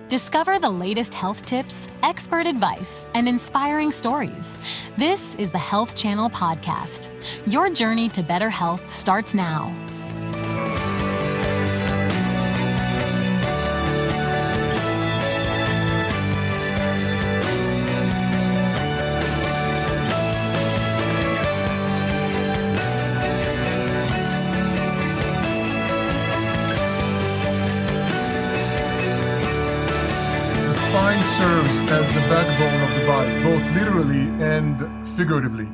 Discover the latest health tips, expert advice, and inspiring stories. This is the Health Channel Podcast. Your journey to better health starts now. Spine serves as the backbone of the body, both literally and figuratively.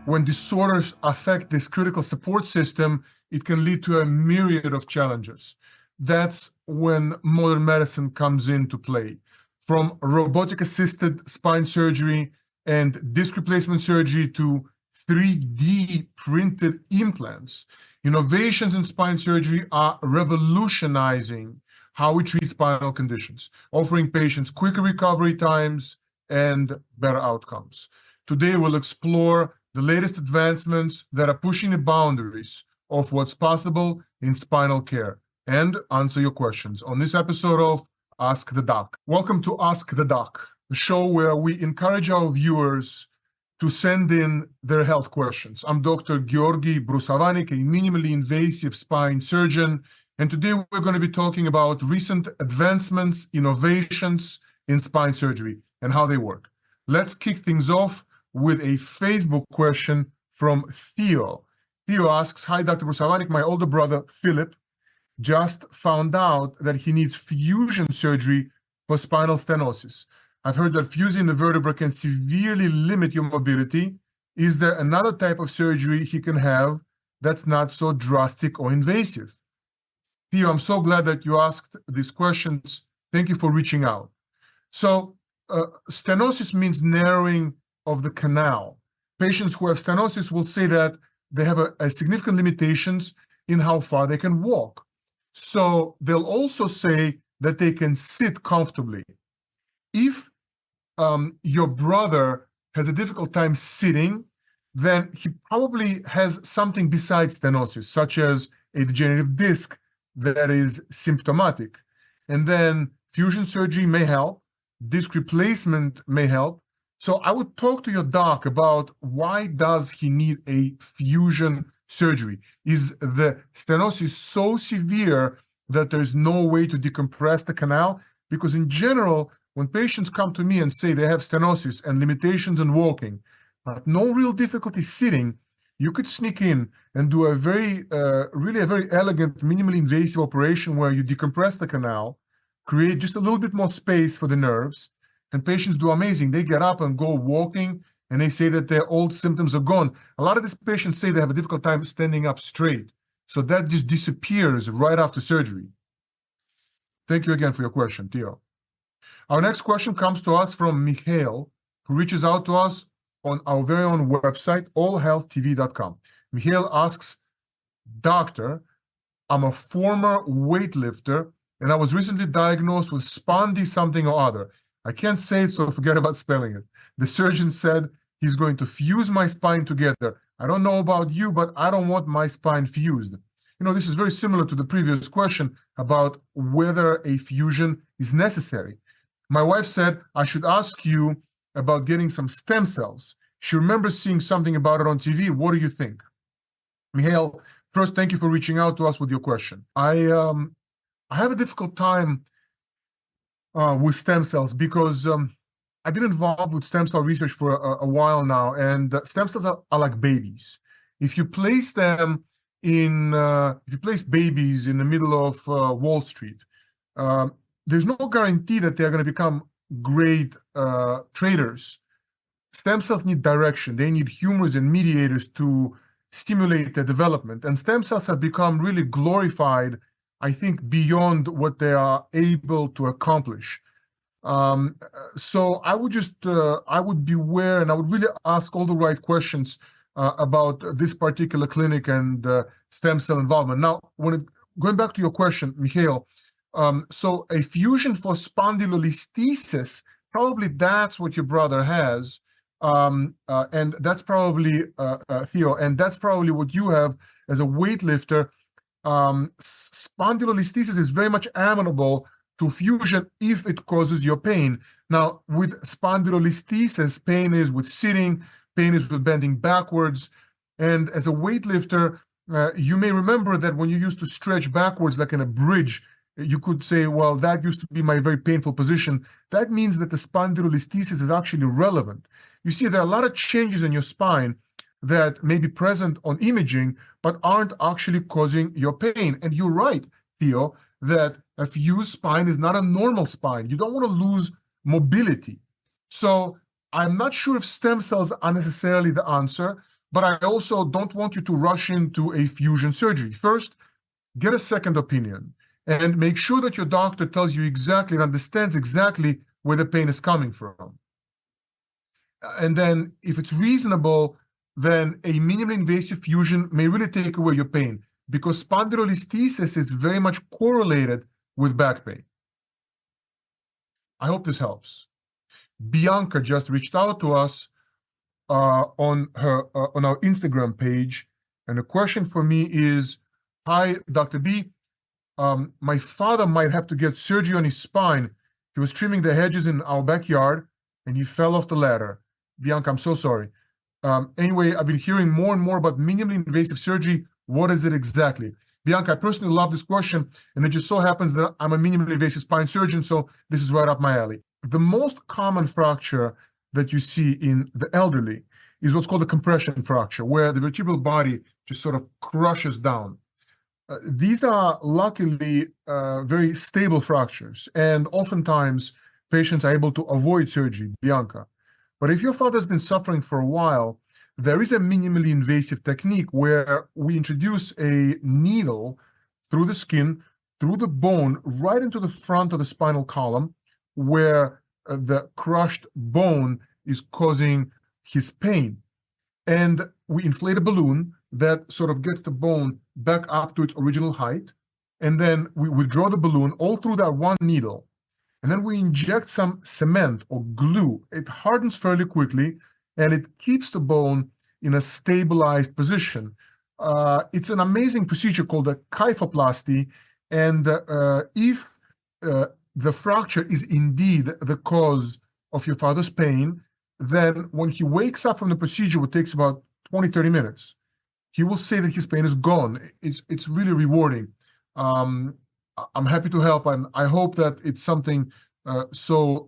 When disorders affect this critical support system, it can lead to a myriad of challenges. That's when modern medicine comes into play. From robotic-assisted spine surgery and disc replacement surgery to 3D printed implants, innovations in spine surgery are revolutionizing how we treat spinal conditions, offering patients quicker recovery times and better outcomes. Today, we'll explore the latest advancements that are pushing the boundaries of what's possible in spinal care and answer your questions on this episode of Ask the Doc. Welcome to Ask the Doc, the show where we encourage our viewers to send in their health questions. I'm Dr. Georgiy Brusovanik, a minimally invasive spine surgeon. And today we're going to be talking about recent advancements, innovations in spine surgery and how they work. Let's kick things off with a Facebook question from Theo. Theo asks, "Hi, Dr. Brusovanik, my older brother, Philip, just found out that he needs fusion surgery for spinal stenosis. I've heard that fusing the vertebra can severely limit your mobility. Is there another type of surgery he can have that's not so drastic or invasive?" Theo, I'm so glad that you asked these questions. Thank you for reaching out. So stenosis means narrowing of the canal. Patients who have stenosis will say that they have a significant limitations in how far they can walk. So they'll also say that they can sit comfortably. If your brother has a difficult time sitting, then he probably has something besides stenosis, such as a degenerative disc that is symptomatic. And then fusion surgery may help, disc replacement may help. So I would talk to your doc about why does he need a fusion surgery? Is the stenosis so severe that there's no way to decompress the canal? Because in general, when patients come to me and say they have stenosis and limitations in walking, but no real difficulty sitting, you could sneak in and do a really a very elegant, minimally invasive operation where you decompress the canal, create just a little bit more space for the nerves, and patients do amazing. They get up and go walking, and they say that their old symptoms are gone. A lot of these patients say they have a difficult time standing up straight. So that just disappears right after surgery. Thank you again for your question, Theo. Our next question comes to us from Michael, who reaches out to us on our very own website, allhealthtv.com. Michael asks, "Doctor, I'm a former weightlifter, and I was recently diagnosed with spondy something or other. I can't say it, so forget about spelling it. The surgeon said he's going to fuse my spine together. I don't know about you, but I don't want my spine fused." This is very similar to the previous question about whether a fusion is necessary. My wife said I should ask you about getting some stem cells. She remembers seeing something about it on TV. What do you think? Michael, first, thank you for reaching out to us with your question. I have a difficult time with stem cells because I've been involved with stem cell research for a while now, and stem cells are like babies. If you place them if you place babies in the middle of Wall Street, there's no guarantee that they're going to become great traders. Stem cells need direction. They need humors and mediators to stimulate their development. And stem cells have become really glorified, I think, beyond what they are able to accomplish. So I would beware, and I would really ask all the right questions about this particular clinic and stem cell involvement. Now, going back to your question, Michael, so a fusion for spondylolisthesis, probably that's what your brother has, and that's probably, Theo, and that's probably what you have as a weightlifter. Spondylolisthesis is very much amenable to fusion if it causes your pain. Now, with spondylolisthesis, pain is with sitting, pain is with bending backwards. And as a weightlifter, you may remember that when you used to stretch backwards like in a bridge, you could say, well, that used to be my very painful position. That means that the spondylolisthesis is actually relevant. You see, there are a lot of changes in your spine that may be present on imaging, but aren't actually causing your pain. And you're right, Theo, that a fused spine is not a normal spine. You don't want to lose mobility. So I'm not sure if stem cells are necessarily the answer, but I also don't want you to rush into a fusion surgery. First, get a second opinion and make sure that your doctor tells you exactly and understands exactly where the pain is coming from. And then if it's reasonable, then a minimally invasive fusion may really take away your pain, because spondylolisthesis is very much correlated with back pain. I hope this helps. Bianca just reached out to us on our Instagram page, and the question for me is, hi, Dr. B. My father might have to get surgery on his spine. He was trimming the hedges in our backyard, and he fell off the ladder. Bianca, I'm so sorry. Anyway, I've been hearing more and more about minimally invasive surgery. What is it exactly? Bianca, I personally love this question, and it just so happens that I'm a minimally invasive spine surgeon, so this is right up my alley. The most common fracture that you see in the elderly is what's called a compression fracture, where the vertebral body just sort of crushes down. These are luckily very stable fractures, and oftentimes patients are able to avoid surgery, Bianca. But if your father's been suffering for a while, there is a minimally invasive technique where we introduce a needle through the skin, through the bone, right into the front of the spinal column, where the crushed bone is causing his pain. And we inflate a balloon that sort of gets the bone back up to its original height. And then we withdraw the balloon all through that one needle. And then we inject some cement or glue. It hardens fairly quickly, and it keeps the bone in a stabilized position. It's an amazing procedure called a kyphoplasty. And if the fracture is indeed the cause of your father's pain, then when he wakes up from the procedure, which takes about 20, 30 minutes, he will say that his pain is gone. It's really rewarding. I'm happy to help, and I hope that it's something so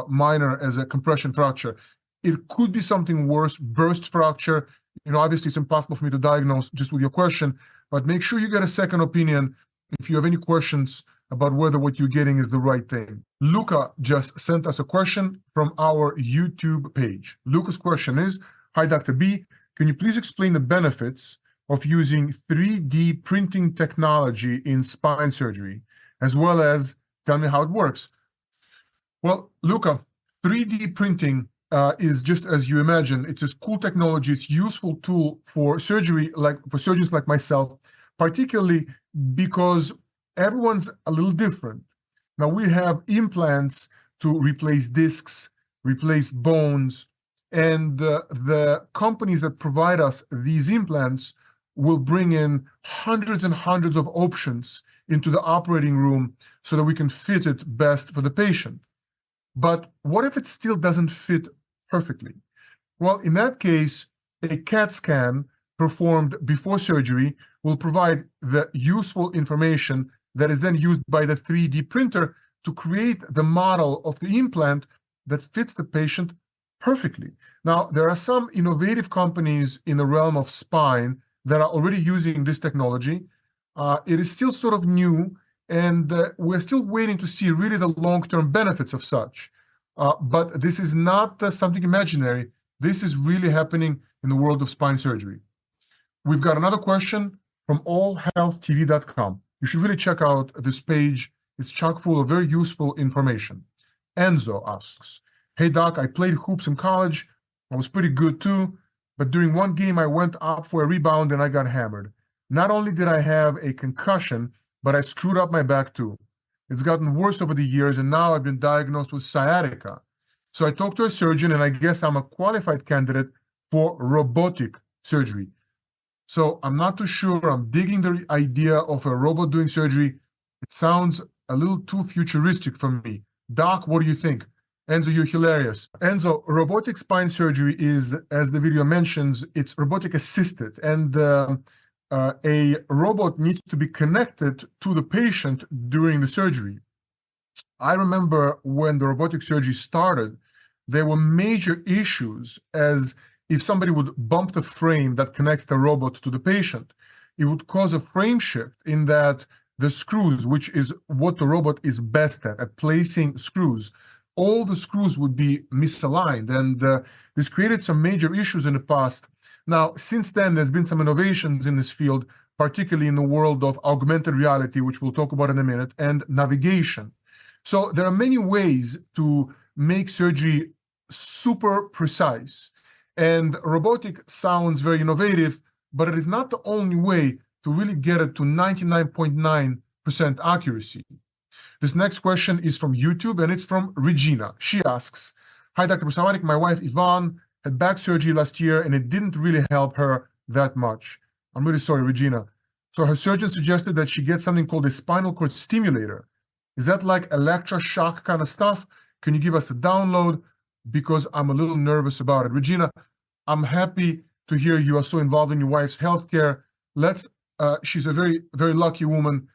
minor as a compression fracture. It could be something worse, burst fracture. Obviously it's impossible for me to diagnose just with your question, but make sure you get a second opinion if you have any questions about whether what you're getting is the right thing. Luca just sent us a question from our YouTube page. Luca's question is, hi, Dr. B, can you please explain the benefits of using 3D printing technology in spine surgery, as well as tell me how it works? Well, Luca, 3D printing is just as you imagine. It's a cool technology. It's a useful tool for surgery, like for surgeons like myself, particularly because everyone's a little different. Now, we have implants to replace discs, replace bones, and the companies that provide us these implants will bring in hundreds and hundreds of options into the operating room so that we can fit it best for the patient. But what if it still doesn't fit perfectly? Well, in that case, a CAT scan performed before surgery will provide the useful information that is then used by the 3D printer to create the model of the implant that fits the patient perfectly. Now, there are some innovative companies in the realm of spine that are already using this technology. It is still sort of new, and we're still waiting to see really the long-term benefits of such. But this is not something imaginary. This is really happening in the world of spine surgery. We've got another question from allhealthtv.com. You should really check out this page. It's chock full of very useful information. Enzo asks, hey, Doc, I played hoops in college. I was pretty good too, but during one game I went up for a rebound and I got hammered. Not only did I have a concussion, but I screwed up my back too. It's gotten worse over the years, and now I've been diagnosed with sciatica. So I talked to a surgeon, and I guess I'm a qualified candidate for robotic surgery. So I'm not too sure. I'm digging the idea of a robot doing surgery. It sounds a little too futuristic for me. Doc, what do you think? Enzo, you're hilarious. Enzo, robotic spine surgery is, as the video mentions, it's robotic assisted, and a robot needs to be connected to the patient during the surgery. I remember when the robotic surgery started, there were major issues, as if somebody would bump the frame that connects the robot to the patient, it would cause a frame shift in that the screws, which is what the robot is best at placing screws, all the screws would be misaligned, and this created some major issues in the past. Now, since then, there's been some innovations in this field, particularly in the world of augmented reality, which we'll talk about in a minute, and navigation. So there are many ways to make surgery super precise. And robotic sounds very innovative, but it is not the only way to really get it to 99.9% accuracy. This next question is from YouTube, and it's from Regina. She asks, "Hi, Dr. Brusovanik. My wife, Yvonne, had back surgery last year, and it didn't really help her that much." I'm really sorry, Regina. So her surgeon suggested that she get something called a spinal cord stimulator. Is that like electroshock kind of stuff? Can you give us the download? Because I'm a little nervous about it. Regina, I'm happy to hear you are so involved in your wife's healthcare. She's a very, very lucky woman.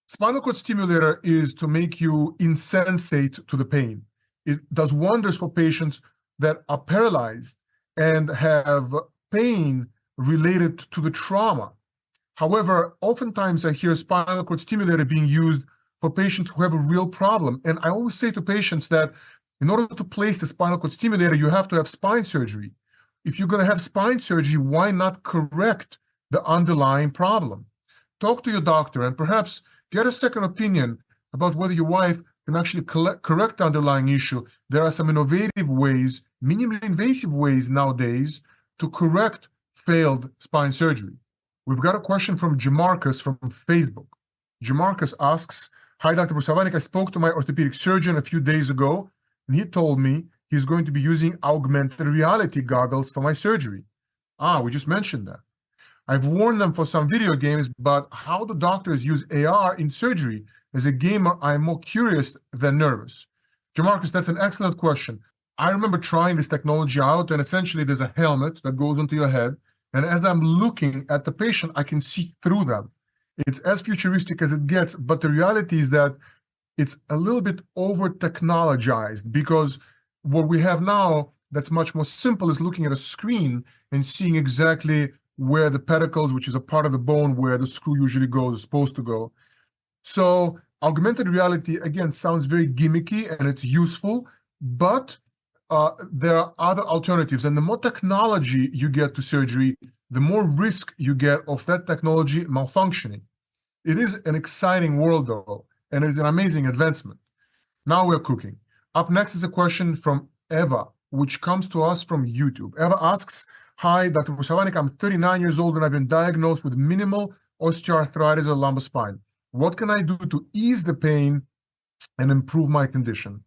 Spinal cord stimulator is to make you insensate to the pain. It does wonders for patients that are paralyzed and have pain related to the trauma. However, oftentimes I hear spinal cord stimulator being used for patients who have a real problem. And I always say to patients that in order to place the spinal cord stimulator, you have to have spine surgery. If you're going to have spine surgery, why not correct the underlying problem? Talk to your doctor and perhaps get a second opinion about whether your wife can actually correct the underlying issue. There are some innovative ways, minimally invasive ways nowadays to correct failed spine surgery. We've got a question from Jamarcus from Facebook. Jamarcus asks, "Hi, Dr. Brusovanik. I spoke to my orthopedic surgeon a few days ago, and he told me he's going to be using augmented reality goggles for my surgery." We just mentioned that. "I've worn them for some video games, but how do doctors use AR in surgery? As a gamer, I'm more curious than nervous." Jamarcus, that's an excellent question. I remember trying this technology out, and essentially there's a helmet that goes onto your head, and as I'm looking at the patient, I can see through them. It's as futuristic as it gets, but the reality is that it's a little bit over-technologized, because what we have now that's much more simple is looking at a screen and seeing exactly where the pedicles, which is a part of the bone where the screw usually goes, is supposed to go. So augmented reality, again, sounds very gimmicky and it's useful, but there are other alternatives. And the more technology you get to surgery, the more risk you get of that technology malfunctioning. It is an exciting world, though, and it's an amazing advancement. Now we're cooking. Up next is a question from Eva, which comes to us from YouTube. Eva asks, "Hi, Dr. Brusovanik. I'm 39 years old and I've been diagnosed with minimal osteoarthritis of the lumbar spine. What can I do to ease the pain and improve my condition?"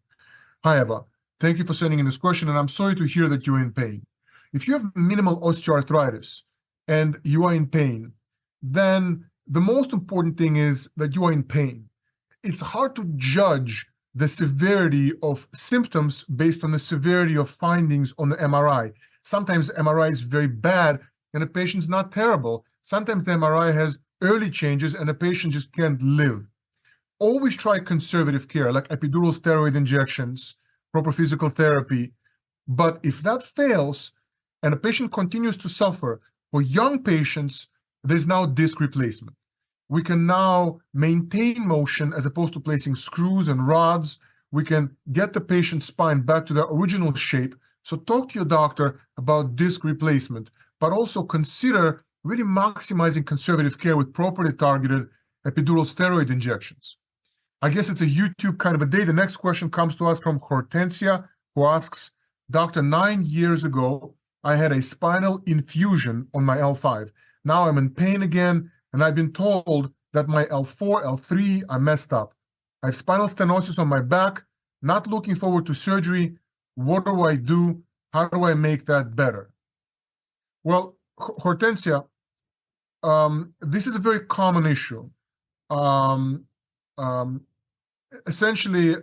Hi, Eva. Thank you for sending in this question, and I'm sorry to hear that you're in pain. If you have minimal osteoarthritis and you are in pain, then the most important thing is that you are in pain. It's hard to judge the severity of symptoms based on the severity of findings on the MRI. Sometimes the MRI is very bad and the patient's not terrible. Sometimes the MRI has early changes and the patient just can't live. Always try conservative care like epidural steroid injections, proper physical therapy. But if that fails and the patient continues to suffer, for young patients, there's now disc replacement. We can now maintain motion as opposed to placing screws and rods. We can get the patient's spine back to their original shape. So talk to your doctor about disc replacement, but also consider really maximizing conservative care with properly targeted epidural steroid injections. I guess it's a YouTube kind of a day. The next question comes to us from Hortensia, who asks, "Doctor, 9 years ago, I had a spinal infusion on my L5. Now I'm in pain again, and I've been told that my L4, L3 are messed up. I have spinal stenosis on my back, not looking forward to surgery. What do I do? How do I make that better?" Well, Hortensia, this is a very common issue. essentially,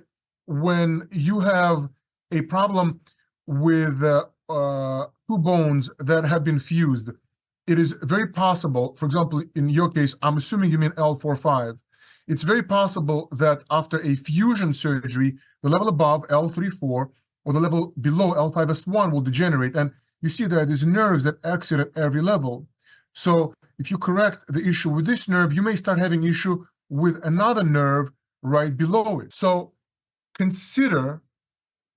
when you have a problem with two bones that have been fused, it is very possible, for example, in your case, I'm assuming you mean L4-5. It's very possible that after a fusion surgery, the level above L3-4 or the level below L5-S1 will degenerate. And you see there are these nerves that exit at every level. So if you correct the issue with this nerve, you may start having issue with another nerve right below it. So consider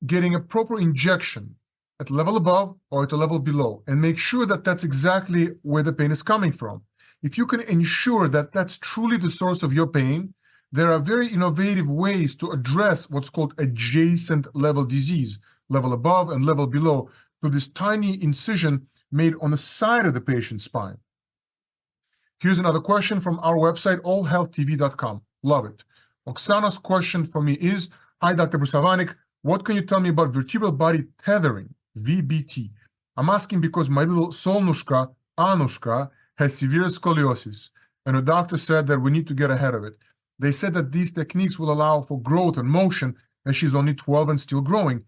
getting a proper injection at level above or at a level below, and make sure that that's exactly where the pain is coming from. If you can ensure that that's truly the source of your pain, there are very innovative ways to address what's called adjacent level disease, level above and level below, through this tiny incision made on the side of the patient's spine. Here's another question from our website, allhealthtv.com. Love it. Oksana's question for me is, hi, Dr. Brusovanik, what can you tell me about vertebral body tethering, VBT? I'm asking because my little Solnushka, Anushka, has severe scoliosis, and a doctor said that we need to get ahead of it. They said that these techniques will allow for growth and motion, and she's only 12 and still growing.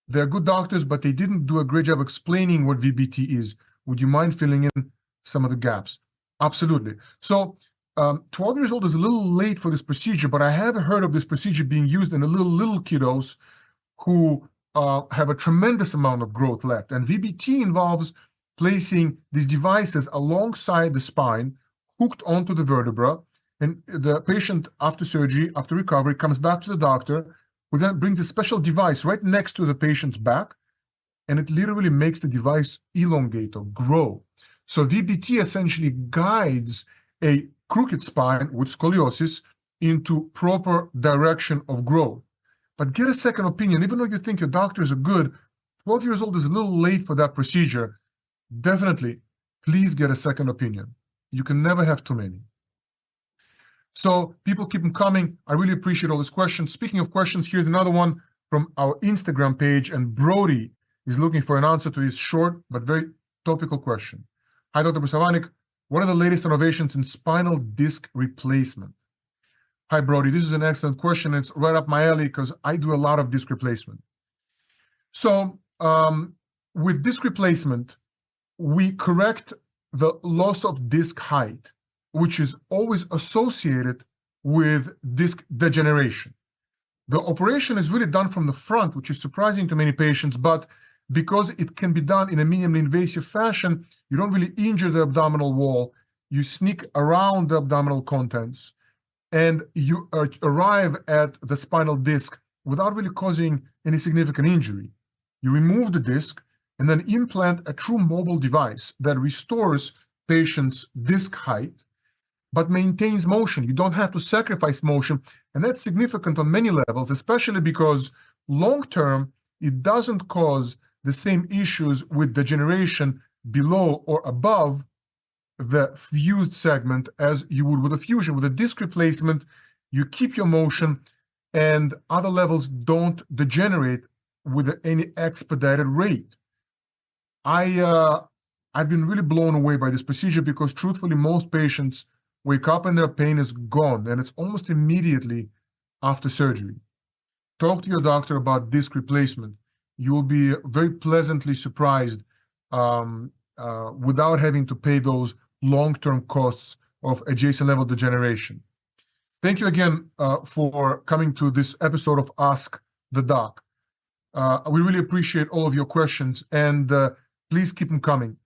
They're good doctors, but they didn't do a great job explaining what VBT is. Would you mind filling in some of the gaps? Absolutely. So 12 years old is a little late for this procedure, but I have heard of this procedure being used in the little kiddos who have a tremendous amount of growth left. And VBT involves placing these devices alongside the spine, hooked onto the vertebra, and the patient, after surgery, after recovery, comes back to the doctor, who then brings a special device right next to the patient's back, and it literally makes the device elongate or grow. So VBT essentially guides a crooked spine with scoliosis into proper direction of growth. But get a second opinion. Even though you think your doctors are good, 12 years old is a little late for that procedure. Definitely, please get a second opinion. You can never have too many. So people keep them coming. I really appreciate all these questions. Speaking of questions, here's another one from our Instagram page, and Brody is looking for an answer to this short but very topical question. Hi, Dr. Brusovanik. What are the latest innovations in spinal disc replacement? Hi, Brody. This is an excellent question. It's right up my alley because I do a lot of disc replacement. So with disc replacement, we correct the loss of disc height, which is always associated with disc degeneration. The operation is really done from the front, which is surprising to many patients, but because it can be done in a minimally invasive fashion, you don't really injure the abdominal wall. You sneak around the abdominal contents, and you arrive at the spinal disc without really causing any significant injury. You remove the disc and then implant a true mobile device that restores patients' disc height, but maintains motion. You don't have to sacrifice motion, and that's significant on many levels, especially because long-term, it doesn't cause the same issues with degeneration below or above the fused segment as you would with a fusion. With a disc replacement, you keep your motion, and other levels don't degenerate with any expedited rate. I've been really blown away by this procedure because, truthfully, most patients wake up and their pain is gone, and it's almost immediately after surgery. Talk to your doctor about disc replacement. You will be very pleasantly surprised without having to pay those long-term costs of adjacent level degeneration. Thank you again for coming to this episode of Ask the Doc. We really appreciate all of your questions, and please keep them coming.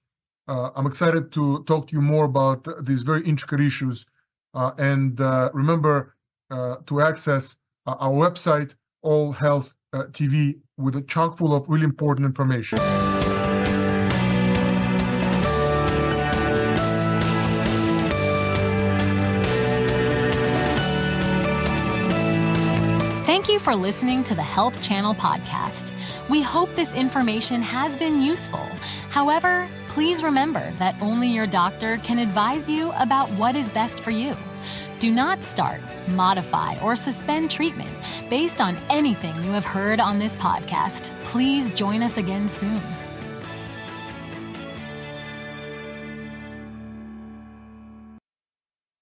I'm excited to talk to you more about these very intricate issues. And remember to access our website, All Health TV, with a chock full of really important information. Thank you for listening to the Health Channel podcast. We hope this information has been useful. However, please remember that only your doctor can advise you about what is best for you. Do not start, modify, or suspend treatment based on anything you have heard on this podcast. Please join us again soon.